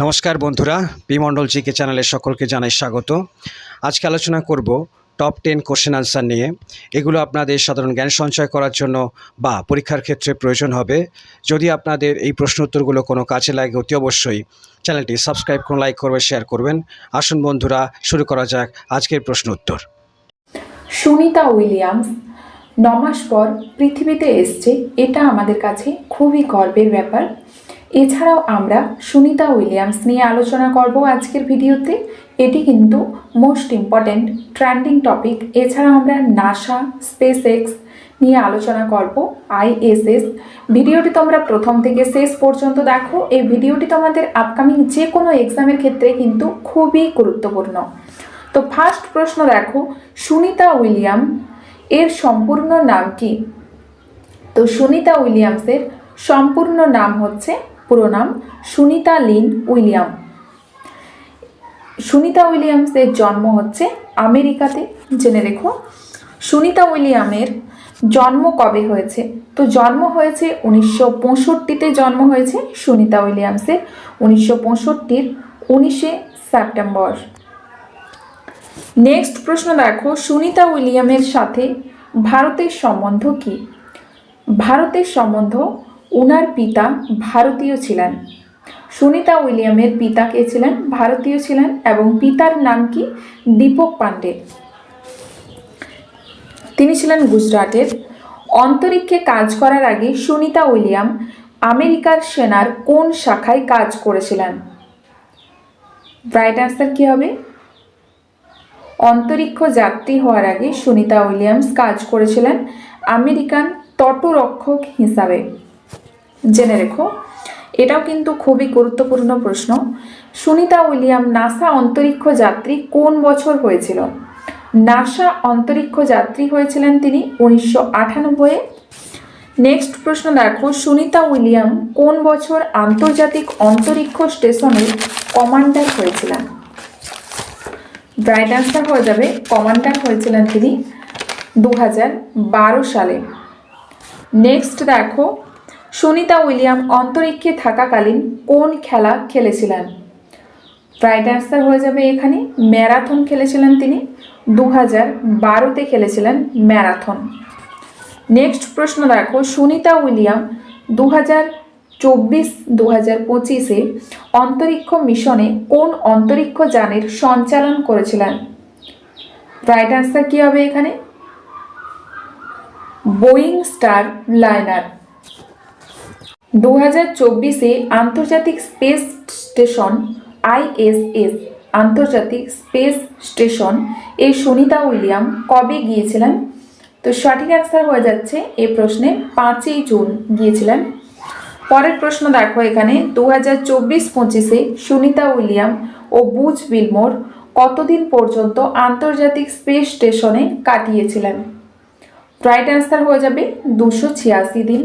নমস্কার বন্ধুরা, বিমণ্ডল জিকে চ্যানেলে সকলকে জানাই স্বাগত। আজকে আলোচনা করব টপ 10 কোশ্চেন আনসার নিয়ে। এগুলো আপনাদের সাধারণ জ্ঞান সঞ্চয় করার জন্য বা পরীক্ষার ক্ষেত্রে প্রয়োজন হবে। যদি আপনাদের এই প্রশ্ন উত্তরগুলো কোনো কাজে লাগে অতি অবশ্যই চ্যানেলটি সাবস্ক্রাইব করুন, লাইক করবেন, শেয়ার করবেন। আসুন বন্ধুরা, শুরু করা যাক আজকের প্রশ্ন উত্তর। সুনিতা উইলিয়ামস 9 মাস পর পৃথিবীতে এসছে, এটা আমাদের কাছে খুবই গর্বের ব্যাপার। এছাড়াও আমরা সুনিতা উইলিয়ামস নিয়ে আলোচনা করব আজকের ভিডিওতে। এটি কিন্তু মোস্ট ইম্পর্ট্যান্ট ট্রেন্ডিং টপিক। এছাড়াও আমরা নাসা, স্পেস এক্স নিয়ে আলোচনা করব, ISS। ভিডিওটি তোমরা প্রথম থেকে শেষ পর্যন্ত দেখো। এই ভিডিওটি তোমাদের আপকামিং যে কোনো এক্সামের ক্ষেত্রে কিন্তু খুবই গুরুত্বপূর্ণ। তো ফার্স্ট প্রশ্ন দেখো, সুনিতা উইলিয়াম এর সম্পূর্ণ নাম কি? তো সুনিতা উইলিয়ামসের সম্পূর্ণ নাম হচ্ছে, পুরো নাম সুনিতা লিন উইলিয়াম। সুনিতা উইলিয়ামসের জন্ম হচ্ছে আমেরিকাতে, জেনে রেখো। সুনিতা উইলিয়ামের জন্ম কবে হয়েছে? তো জন্ম হয়েছে 1965-তে জন্ম হয়েছে সুনিতা উইলিয়ামসের, 1965-র 19শে সেপ্টেম্বর। নেক্সট প্রশ্ন দেখো, সুনিতা উইলিয়ামের সাথে ভারতের সম্বন্ধ কি? ভারতের সম্বন্ধ, উনার পিতা ভারতীয় ছিলেন। সুনিতা উইলিয়ামের পিতা কে ছিলেন? ভারতীয় ছিলেন। এবং পিতার নাম কি? দীপক পান্ডে। তিনি ছিলেন গুজরাটের। অন্তরিক্ষে কাজ করার আগে সুনিতা উইলিয়াম আমেরিকার সেনার কোন শাখায় কাজ করেছিলেন? রাইট অ্যান্সার কি হবে? অন্তরিক্ষ যাত্রী হওয়ার আগে সুনিতা উইলিয়ামস কাজ করেছিলেন আমেরিকান তটরক্ষক হিসাবে, জেনে রেখো। এটাও কিন্তু খুবই গুরুত্বপূর্ণ প্রশ্ন। সুনিতা উইলিয়াম নাসা অন্তরিক্ষ যাত্রী কোন বছর হয়েছিল? নাসা অন্তরিক্ষ যাত্রী হয়েছিলেন তিনি 1998-এ। নেক্সট প্রশ্ন দেখো, সুনিতা উইলিয়াম কোন বছর আন্তর্জাতিক অন্তরিক্ষ স্টেশনের কমান্ডার হয়েছিলেন? রাইট অ্যান্সার হয়ে যাবে, কমান্ডার হয়েছিলেন তিনি 2012 সালে। নেক্সট দেখো, সুনিতা উইলিয়াম অন্তরিক্ষে থাকাকালীন কোন খেলা খেলেছিলেন? রাইট অ্যান্সার হয়ে যাবে এখানে ম্যারাথন খেলেছিলেন তিনি, 2012-তে খেলেছিলেন ম্যারাথন। নেক্সট প্রশ্ন দেখো, সুনিতা উইলিয়াম 2024-2025-এ অন্তরিক্ষ মিশনে কোন অন্তরিক্ষ যানের সঞ্চালন করেছিলেন? রাইট অ্যান্সার কি হবে এখানে? Boeing star liner. 2024-এ আন্তর্জাতিক স্পেস স্টেশন ISS, আন্তর্জাতিক স্পেস স্টেশন এ সুনিতা উইলিয়াম কবে গিয়েছিলেন? তো সঠিক অ্যান্সার হয়ে যাচ্ছে এই প্রশ্নে 5ই জুন গিয়েছিলেন। পরের প্রশ্ন দেখো এখানে, 2024-25-এ সুনিতা উইলিয়াম ও বুচ উইলমোর কতদিন পর্যন্ত আন্তর্জাতিক স্পেস স্টেশনে কাটিয়েছিলেন? রাইট অ্যান্সার হয়ে যাবে 286 দিন।